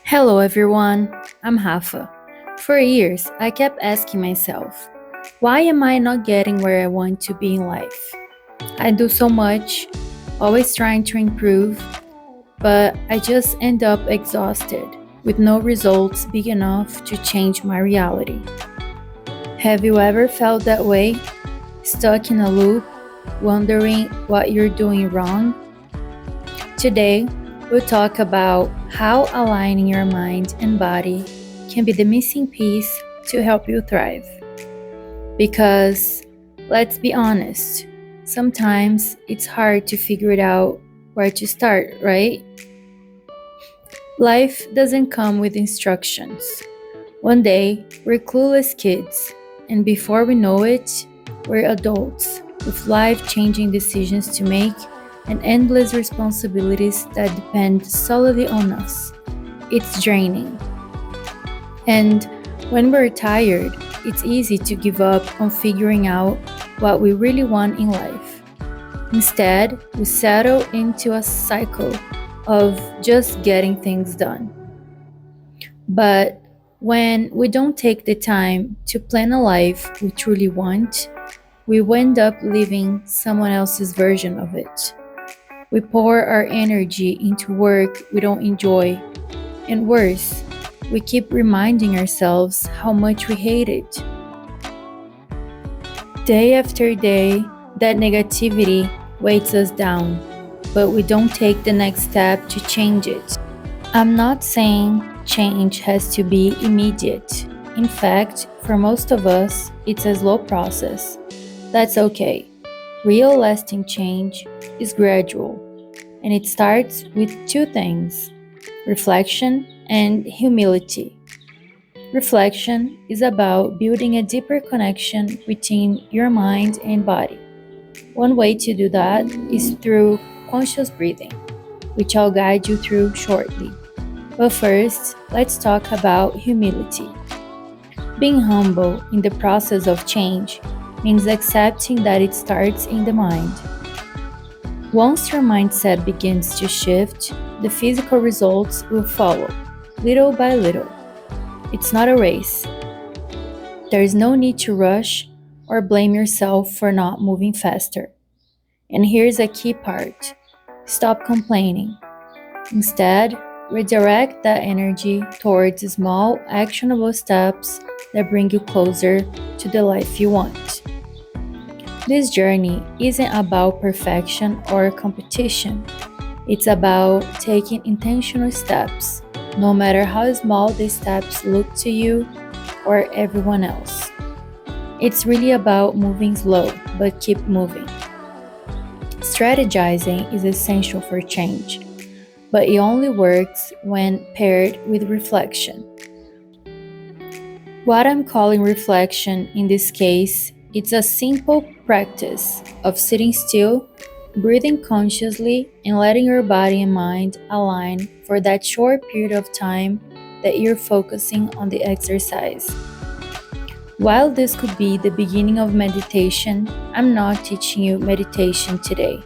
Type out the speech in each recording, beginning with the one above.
Hello everyone, I'm Rafa. For years, I kept asking myself, why am I not getting where I want to be in life? I do so much, always trying to improve, but I just end up exhausted, with no results big enough to change my reality. Have you ever felt that way? Stuck in a loop, wondering what you're doing wrong? Today, we'll talk about how aligning your mind and body can be the missing piece to help you thrive. Because, let's be honest, sometimes it's hard to figure it out where to start, right? Life doesn't come with instructions. One day, we're clueless kids, and before we know it, we're adults with life changing decisions to make and endless responsibilities that depend solely on us. It's draining. And when we're tired, it's easy to give up on figuring out what we really want in life. Instead, we settle into a cycle of just getting things done. But when we don't take the time to plan a life we truly want, we end up living someone else's version of it. We pour our energy into work we don't enjoy, and worse, we keep reminding ourselves how much we hate it. Day after day, that negativity weights us down, but we don't take the next step to change it. I'm not saying change has to be immediate. In fact, for most of us, it's a slow process. That's okay. Real lasting change is gradual, and it starts with two things: reflection and humility. Reflection is about building a deeper connection between your mind and body. One way to do that is through conscious breathing, which I'll guide you through shortly. But first, let's talk about humility. Being humble in the process of change means accepting that it starts in the mind. Once your mindset begins to shift, the physical results will follow, little by little. It's not a race. There is no need to rush or blame yourself for not moving faster. And here's a key part: stop complaining. Instead, redirect that energy towards small, actionable steps that bring you closer to the life you want. This journey isn't about perfection or competition. It's about taking intentional steps, no matter how small these steps look to you or everyone else. It's really about moving slow, but keep moving. Strategizing is essential for change, but it only works when paired with reflection. What I'm calling reflection in this case, it's a simple practice of sitting still, breathing consciously, and letting your body and mind align for that short period of time that you're focusing on the exercise. While this could be the beginning of meditation, I'm not teaching you meditation today.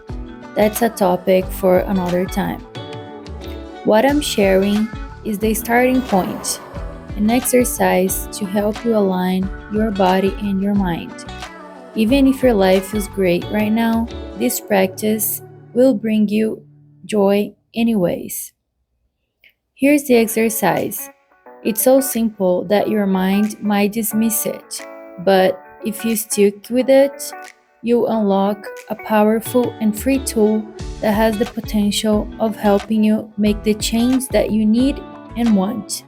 That's a topic for another time. What I'm sharing is the starting point, an exercise to help you align your body and your mind. Even if your life feels great right now, this practice will bring you joy anyways. Here's the exercise. It's so simple that your mind might dismiss it, but if you stick with it, you unlock a powerful and free tool that has the potential of helping you make the change that you need and want.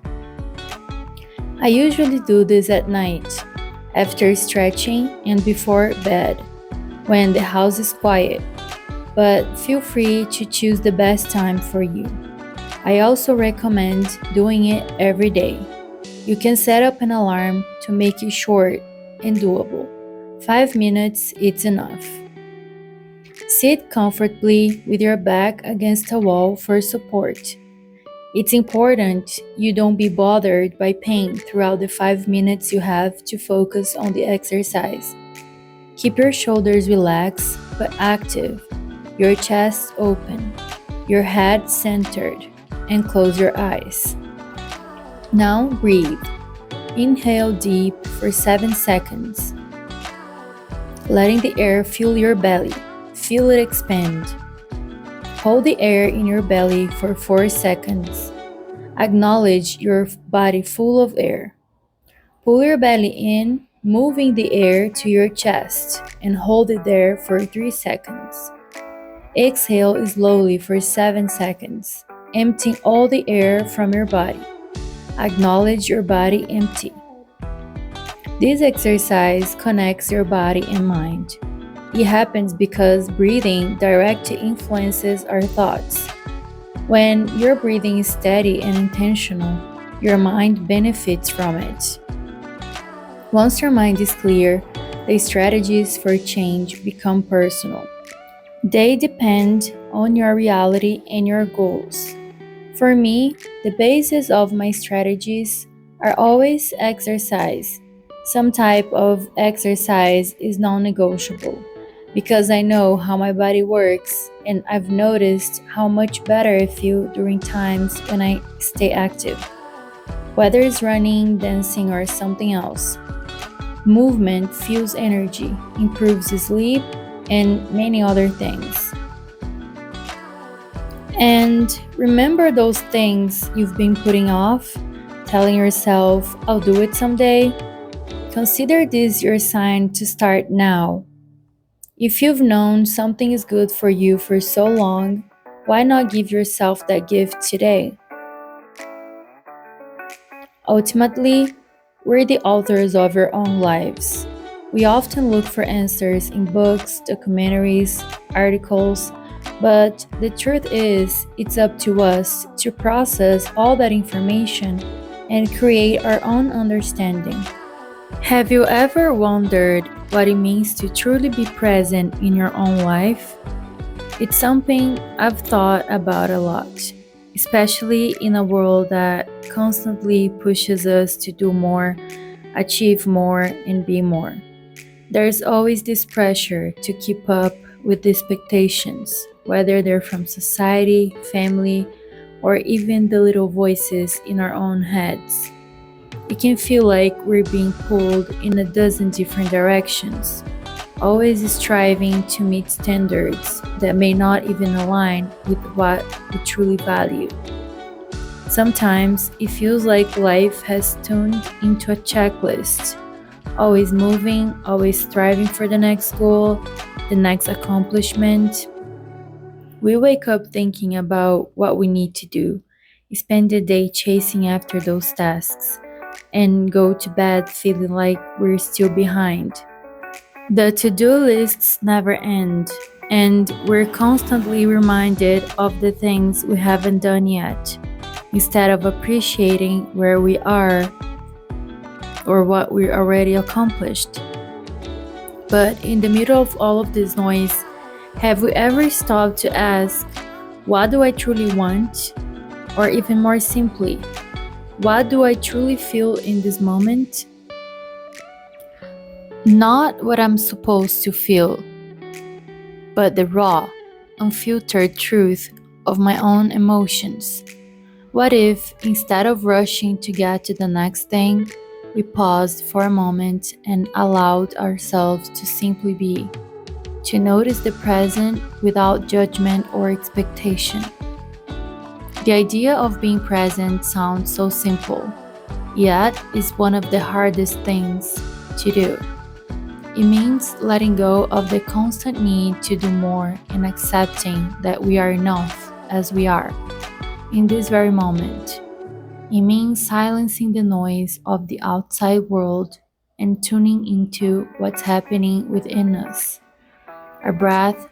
I usually do this at night, after stretching and before bed, when the house is quiet, but feel free to choose the best time for you. I also recommend doing it every day. You can set up an alarm to make it short and doable. 5 minutes is enough. Sit comfortably with your back against a wall for support. It's important you don't be bothered by pain throughout the 5 minutes you have to focus on the exercise. Keep your shoulders relaxed but active, your chest open, your head centered, and close your eyes. Now breathe. Inhale deep for 7 seconds, letting the air fill your belly. Feel it expand. Hold the air in your belly for 4 seconds. Acknowledge your body full of air. Pull your belly in, moving the air to your chest, and hold it there for 3 seconds. Exhale slowly for 7 seconds, emptying all the air from your body. Acknowledge your body empty. This exercise connects your body and mind. It happens because breathing directly influences our thoughts. When your breathing is steady and intentional, your mind benefits from it. Once your mind is clear, the strategies for change become personal. They depend on your reality and your goals. For me, the basis of my strategies are always exercise. Some type of exercise is non-negotiable because I know how my body works and I've noticed how much better I feel during times when I stay active. Whether it's running, dancing, or something else. Movement fuels energy, improves sleep, and many other things. And remember those things you've been putting off, telling yourself, I'll do it someday? Consider this your sign to start now. If you've known something is good for you for so long, why not give yourself that gift today? Ultimately, we're the authors of our own lives. We often look for answers in books, documentaries, articles, but the truth is, it's up to us to process all that information and create our own understanding. Have you ever wondered what it means to truly be present in your own life? It's something I've thought about a lot, especially in a world that constantly pushes us to do more, achieve more, and be more. There's always this pressure to keep up with the expectations, whether they're from society, family, or even the little voices in our own heads. It can feel like we're being pulled in a dozen different directions, always striving to meet standards that may not even align with what we truly value. Sometimes it feels like life has turned into a checklist, always moving, always striving for the next goal, the next accomplishment. We wake up thinking about what we need to do, spend the day chasing after those tasks, and go to bed feeling like we're still behind. The to do lists never end, and we're constantly reminded of the things we haven't done yet, instead of appreciating where we are or what we already accomplished. But in the middle of all of this noise, have we ever stopped to ask, what do I truly want? Or even more simply, what do I truly feel in this moment? Not what I'm supposed to feel, but the raw, unfiltered truth of my own emotions. What if, instead of rushing to get to the next thing, we paused for a moment and allowed ourselves to simply be, to notice the present without judgment or expectation? The idea of being present sounds so simple, yet is one of the hardest things to do. It means letting go of the constant need to do more and accepting that we are enough as we are, in this very moment. It means silencing the noise of the outside world and tuning into what's happening within us, our breath,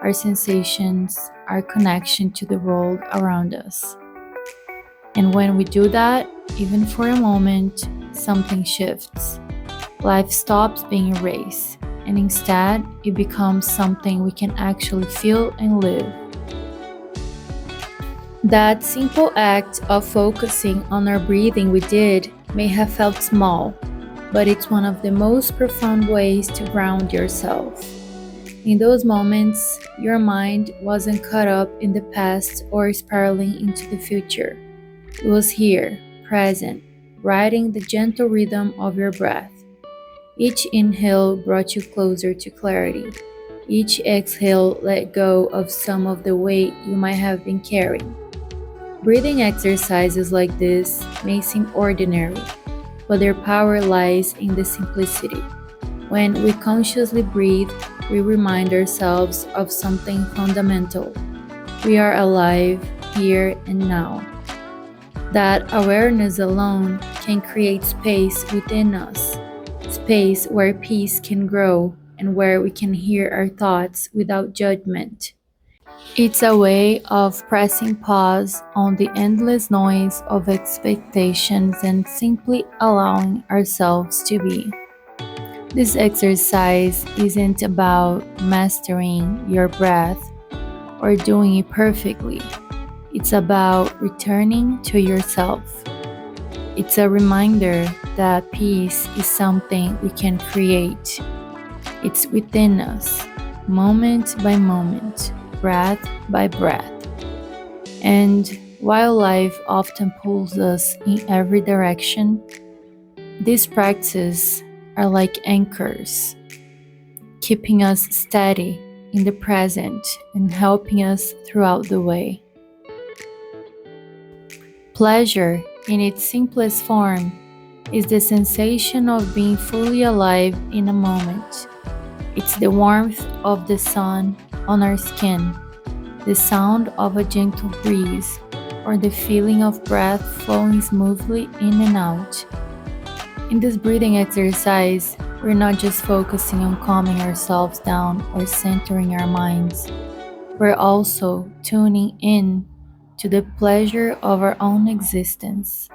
our sensations, our connection to the world around us. And when we do that, even for a moment, something shifts. Life stops being a race, and instead, it becomes something we can actually feel and live. That simple act of focusing on our breathing we did may have felt small, but it's one of the most profound ways to ground yourself. In those moments, your mind wasn't caught up in the past or spiraling into the future. It was here, present, riding the gentle rhythm of your breath. Each inhale brought you closer to clarity. Each exhale let go of some of the weight you might have been carrying. Breathing exercises like this may seem ordinary, but their power lies in the simplicity. When we consciously breathe, we remind ourselves of something fundamental. We are alive, here and now. That awareness alone can create space within us, space where peace can grow and where we can hear our thoughts without judgment. It's a way of pressing pause on the endless noise of expectations and simply allowing ourselves to be. This exercise isn't about mastering your breath or doing it perfectly. It's about returning to yourself. It's a reminder that peace is something we can create. It's within us, moment by moment, breath by breath. And while life often pulls us in every direction, these practices are like anchors, keeping us steady in the present and helping us throughout the way. Pleasure, in its simplest form, is the sensation of being fully alive in a moment. It's the warmth of the sun on our skin, the sound of a gentle breeze, or the feeling of breath flowing smoothly in and out. In this breathing exercise, we're not just focusing on calming ourselves down or centering our minds. We're also tuning in to the pleasure of our own existence.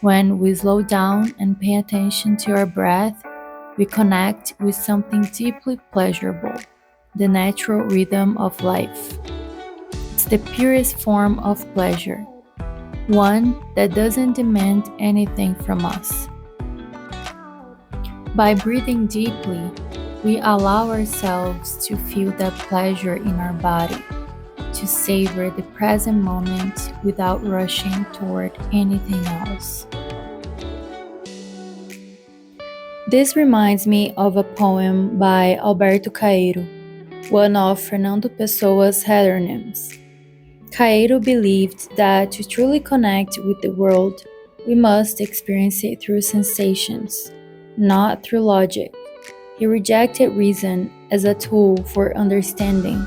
When we slow down and pay attention to our breath, we connect with something deeply pleasurable, the natural rhythm of life. It's the purest form of pleasure, one that doesn't demand anything from us. By breathing deeply, we allow ourselves to feel that pleasure in our body, to savor the present moment without rushing toward anything else. This reminds me of a poem by Alberto Caeiro, one of Fernando Pessoa's heteronyms. Caeiro believed that to truly connect with the world, we must experience it through sensations, not through logic. He rejected reason as a tool for understanding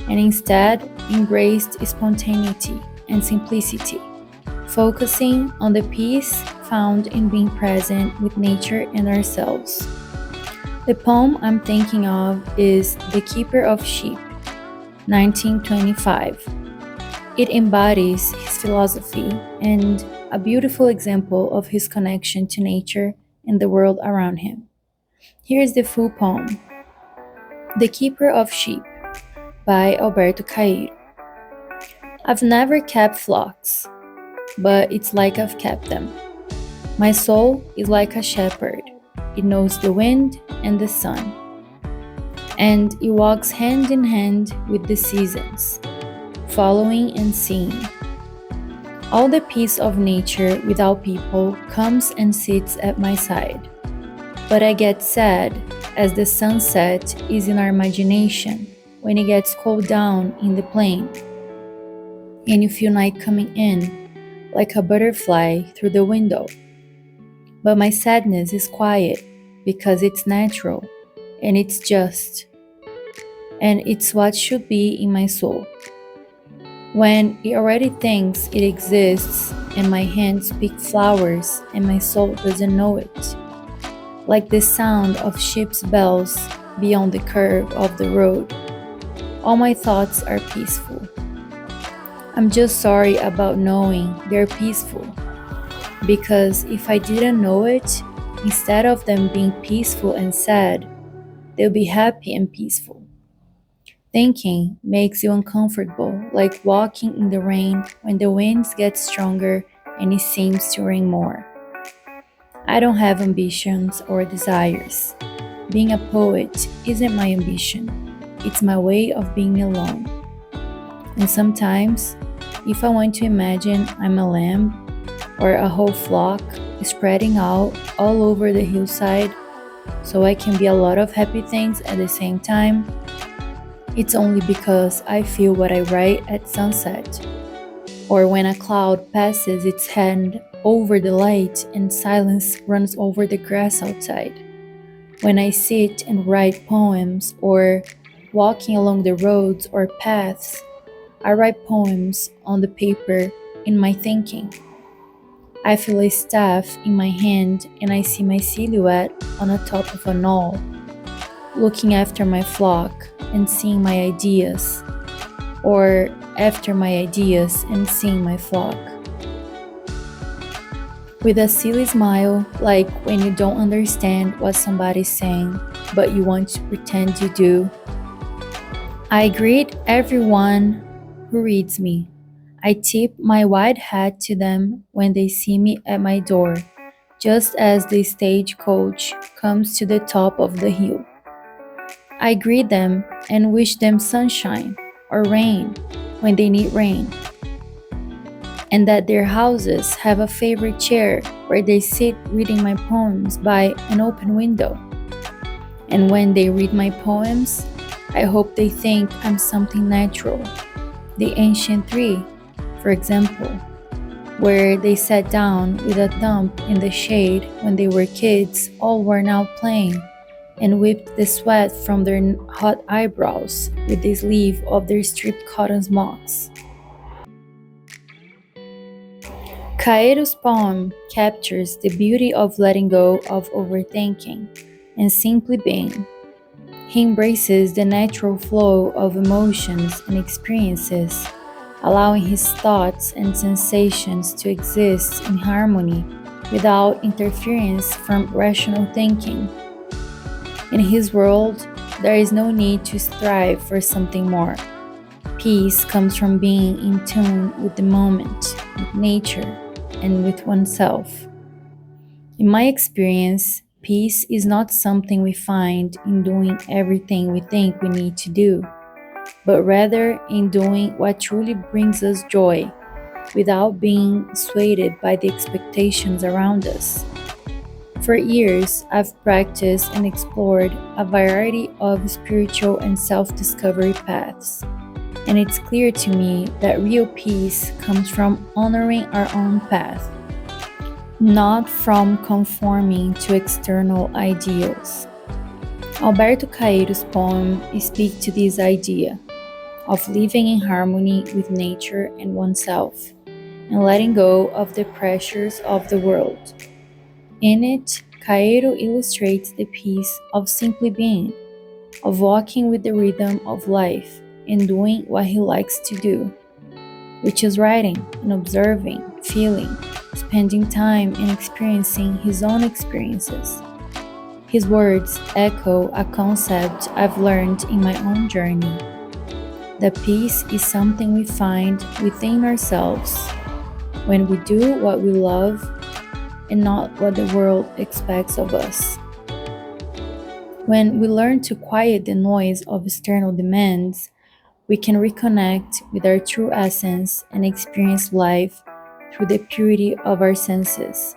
and instead embraced spontaneity and simplicity, focusing on the peace found in being present with nature and ourselves. The poem I'm thinking of is The Keeper of Sheep, 1925. It embodies his philosophy and a beautiful example of his connection to nature and the world around him. Here's the full poem, The Keeper of Sheep by Alberto Caeiro. I've never kept flocks, but it's like I've kept them. My soul is like a shepherd. It knows the wind and the sun, and it walks hand in hand with the seasons, following and seeing. All the peace of nature without people comes and sits at my side. But I get sad as the sunset is in our imagination when it gets cold down in the plain, and you feel night coming in like a butterfly through the window. But my sadness is quiet because it's natural and it's just, and it's what should be in my soul. When it already thinks it exists and my hands pick flowers and my soul doesn't know it, like the sound of sheep's bells beyond the curve of the road, all my thoughts are peaceful. I'm just sorry about knowing they're peaceful, because if I didn't know it, instead of them being peaceful and sad, they'll be happy and peaceful. Thinking makes you uncomfortable, like walking in the rain when the winds get stronger and it seems to rain more. I don't have ambitions or desires. Being a poet isn't my ambition, it's my way of being alone. And sometimes, if I want to imagine I'm a lamb, or a whole flock spreading out all over the hillside so I can be a lot of happy things at the same time, it's only because I feel what I write at sunset, or when a cloud passes its hand over the light and silence runs over the grass outside. When I sit and write poems, or walking along the roads or paths, I write poems on the paper in my thinking. I feel a staff in my hand and I see my silhouette on the top of a knoll, looking after my flock and seeing my ideas, or after my ideas and seeing my flock. With a silly smile, like when you don't understand what somebody's saying, but you want to pretend you do. I greet everyone who reads me. I tip my wide hat to them when they see me at my door, just as the stagecoach comes to the top of the hill. I greet them and wish them sunshine or rain when they need rain, and that their houses have a favorite chair where they sit reading my poems by an open window. And when they read my poems, I hope they think I'm something natural. The ancient tree, for example, where they sat down with a thump in the shade when they were kids, all worn out playing, and whipped the sweat from their hot eyebrows with the sleeve of their stripped cotton smocks. Caeiro's poem captures the beauty of letting go of overthinking and simply being. He embraces the natural flow of emotions and experiences, allowing his thoughts and sensations to exist in harmony without interference from rational thinking. In his world, there is no need to strive for something more. Peace comes from being in tune with the moment, with nature, and with oneself. In my experience, peace is not something we find in doing everything we think we need to do, but rather in doing what truly brings us joy without being swayed by the expectations around us. For years, I've practiced and explored a variety of spiritual and self discovery paths, and it's clear to me that real peace comes from honoring our own path, not from conforming to external ideals. Alberto Caeiro's poem speaks to this idea of living in harmony with nature and oneself, and letting go of the pressures of the world. In it, Caeiro illustrates the peace of simply being, of walking with the rhythm of life and doing what he likes to do, which is writing and observing, feeling, spending time and experiencing his own experiences. His words echo a concept I've learned in my own journey. That peace is something we find within ourselves when we do what we love and not what the world expects of us. When we learn to quiet the noise of external demands, we can reconnect with our true essence and experience life through the purity of our senses.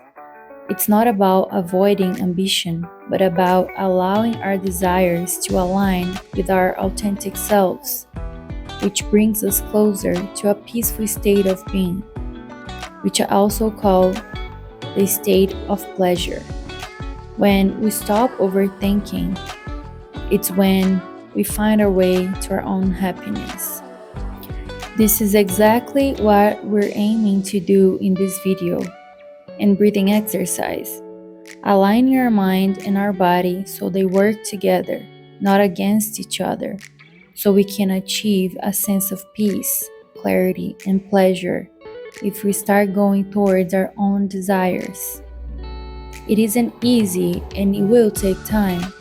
It's not about avoiding ambition, but about allowing our desires to align with our authentic selves, which brings us closer to a peaceful state of being, which I also call the state of pleasure. When we stop overthinking, it's when we find our way to our own happiness. This is exactly what we're aiming to do in this video and breathing exercise, aligning our mind and our body so they work together, not against each other, so we can achieve a sense of peace, clarity, and pleasure if we start going towards our own desires. It isn't easy and it will take time,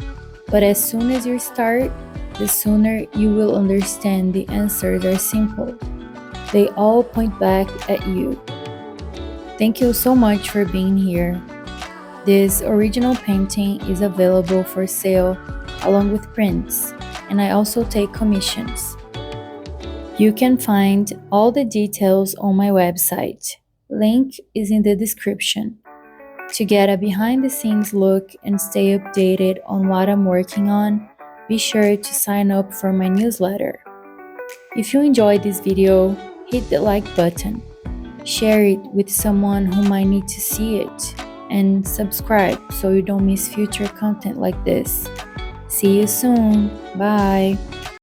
but as soon as you start, the sooner you will understand the answers are simple. They all point back at you. Thank you so much for being here. This original painting is available for sale along with prints, and I also take commissions. You can find all the details on my website, Link is in the description. To get a behind the scenes look and stay updated on what I'm working on, be sure to sign up for my newsletter. If you enjoyed this video, hit the like button, share it with someone who might need to see it, and subscribe so you don't miss future content like this. See you soon. Bye.